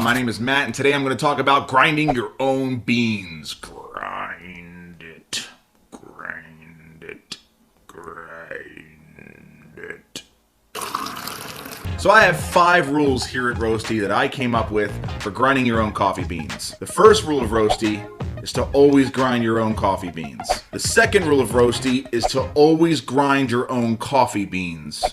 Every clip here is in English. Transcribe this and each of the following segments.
My name is Matt, and today I'm going to talk about grinding your own beans. Grind it, grind it, grind it. So I have 5 rules here at Roasty that I came up with for grinding your own coffee beans. The first rule of Roasty is to always grind your own coffee beans. The second rule of Roasty is to always grind your own coffee beans.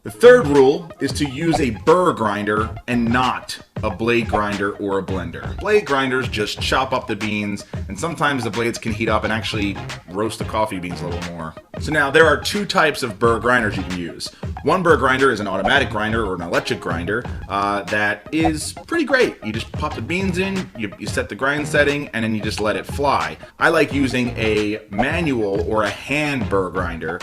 The third rule is to use a burr grinder and not a blade grinder or a blender. Blade grinders just chop up the beans, and sometimes the blades can heat up and actually roast the coffee beans a little more. So now there are 2 types of burr grinders you can use. One burr grinder is an automatic grinder or an electric grinder that is pretty great. You just pop the beans in, you set the grind setting, and then you just let it fly. I like using a manual or a hand burr grinder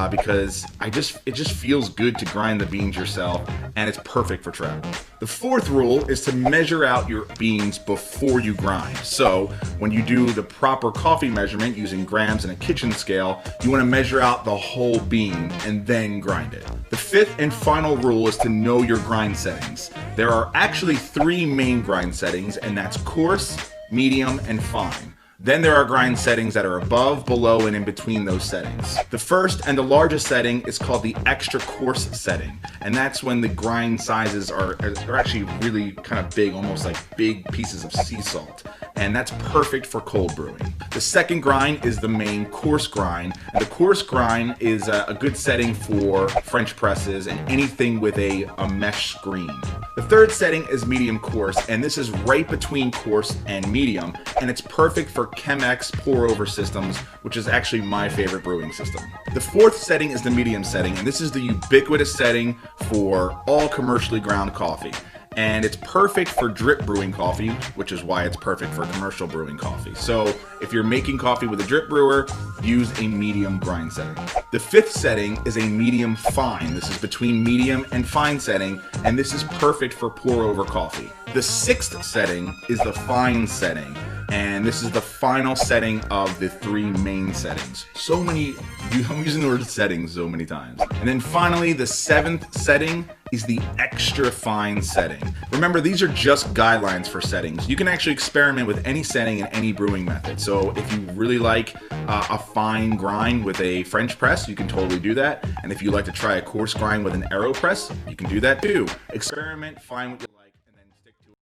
because it just feels good to grind the beans yourself, and it's perfect for travel. The fourth rule is to measure out your beans before you grind. So when you do the proper coffee measurement using grams and a kitchen scale, you want to measure out the whole bean and then grind it. The fifth and final rule is to know your grind settings. There are actually 3 main grind settings, and that's coarse, medium, and fine. Then there are grind settings that are above, below, and in between those settings. The first and the largest setting is called the extra coarse setting, and that's when the grind sizes are actually really kind of big, almost like big pieces of sea salt, and that's perfect for cold brewing. The second grind is the main coarse grind, and the coarse grind is a good setting for French presses and anything with a mesh screen. The third setting is medium coarse, and this is right between coarse and medium, and it's perfect for Chemex pour-over systems, which is actually my favorite brewing system. The fourth setting is the medium setting, and this is the ubiquitous setting for all commercially ground coffee. And it's perfect for drip brewing coffee, which is why it's perfect for commercial brewing coffee. So if you're making coffee with a drip brewer, use a medium grind setting. The fifth setting is a medium fine. This is between medium and fine setting, and this is perfect for pour over coffee. The sixth setting is the fine setting, and this is the final setting of the 3 main settings. I'm using the word settings so many times. And then finally, the 7th setting is the extra fine setting. Remember, these are just guidelines for settings. You can actually experiment with any setting and any brewing method. So if you really like a fine grind with a French press, you can totally do that. And if you like to try a coarse grind with an AeroPress, you can do that too. Experiment, find what you like, and then stick to it.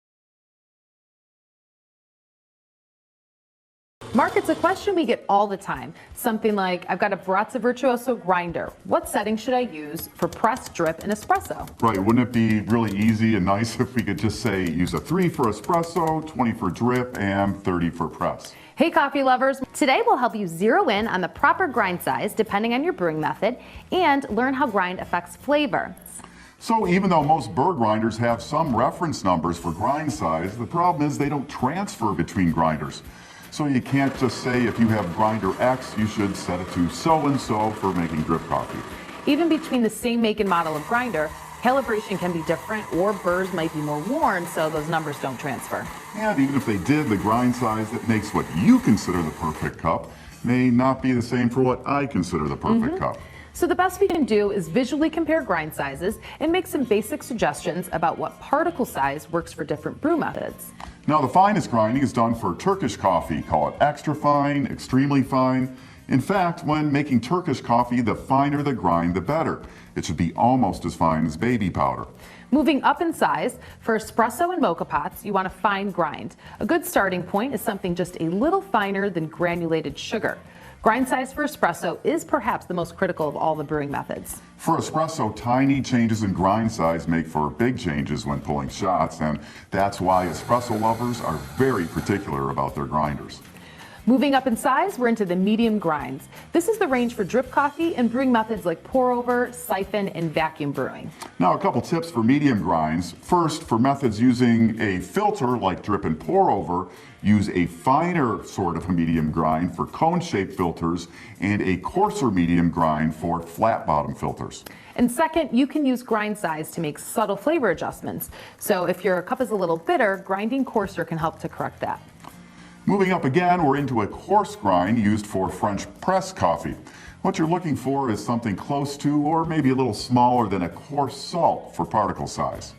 Mark, it's a question we get all the time. Something like, I've got a Barazza Virtuoso grinder. What setting should I use for press, drip, and espresso? Right, wouldn't it be really easy and nice if we could just say use a 3 for espresso, 20 for drip, and 30 for press? Hey coffee lovers, today we'll help you zero in on the proper grind size depending on your brewing method and learn how grind affects flavor. So even though most burr grinders have some reference numbers for grind size, the problem is they don't transfer between grinders. So you can't just say if you have grinder X, you should set it to so-and-so for making drip coffee. Even between the same make and model of grinder, calibration can be different, or burrs might be more worn, so those numbers don't transfer. And even if they did, the grind size that makes what you consider the perfect cup may not be the same for what I consider the perfect cup. So the best we can do is visually compare grind sizes and make some basic suggestions about what particle size works for different brew methods. Now, the finest grinding is done for Turkish coffee. Call it extra fine, extremely fine. In fact, when making Turkish coffee, the finer the grind, the better. It should be almost as fine as baby powder. Moving up in size, for espresso and mocha pots, you want a fine grind. A good starting point is something just a little finer than granulated sugar. Grind size for espresso is perhaps the most critical of all the brewing methods. For espresso, tiny changes in grind size make for big changes when pulling shots, and that's why espresso lovers are very particular about their grinders. Moving up in size, we're into the medium grinds. This is the range for drip coffee and brewing methods like pour over, siphon, and vacuum brewing. Now, a couple tips for medium grinds. First, for methods using a filter like drip and pour over, use a finer sort of a medium grind for cone-shaped filters and a coarser medium grind for flat bottom filters. And second, you can use grind size to make subtle flavor adjustments. So if your cup is a little bitter, grinding coarser can help to correct that. Moving up again, we're into a coarse grind used for French press coffee. What you're looking for is something close to, or maybe a little smaller than, a coarse salt for particle size.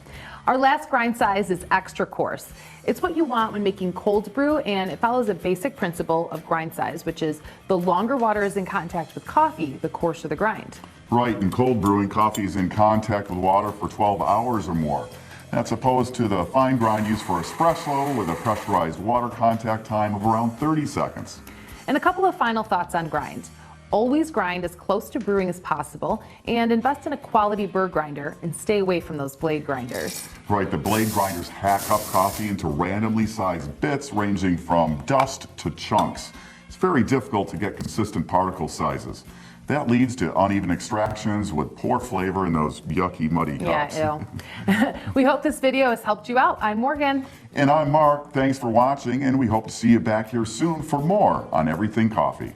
Our last grind size is extra coarse. It's what you want when making cold brew, and it follows a basic principle of grind size, which is the longer water is in contact with coffee, the coarser the grind. Right, in cold brewing, coffee is in contact with water for 12 hours or more. That's opposed to the fine grind used for espresso with a pressurized water contact time of around 30 seconds. And a couple of final thoughts on grind. Always grind as close to brewing as possible, and invest in a quality burr grinder and stay away from those blade grinders. Right, the blade grinders hack up coffee into randomly sized bits ranging from dust to chunks. It's very difficult to get consistent particle sizes. That leads to uneven extractions with poor flavor in those yucky, muddy cups. Yeah, ew. We hope this video has helped you out. I'm Morgan. And I'm Mark. Thanks for watching, and we hope to see you back here soon for more on Everything Coffee.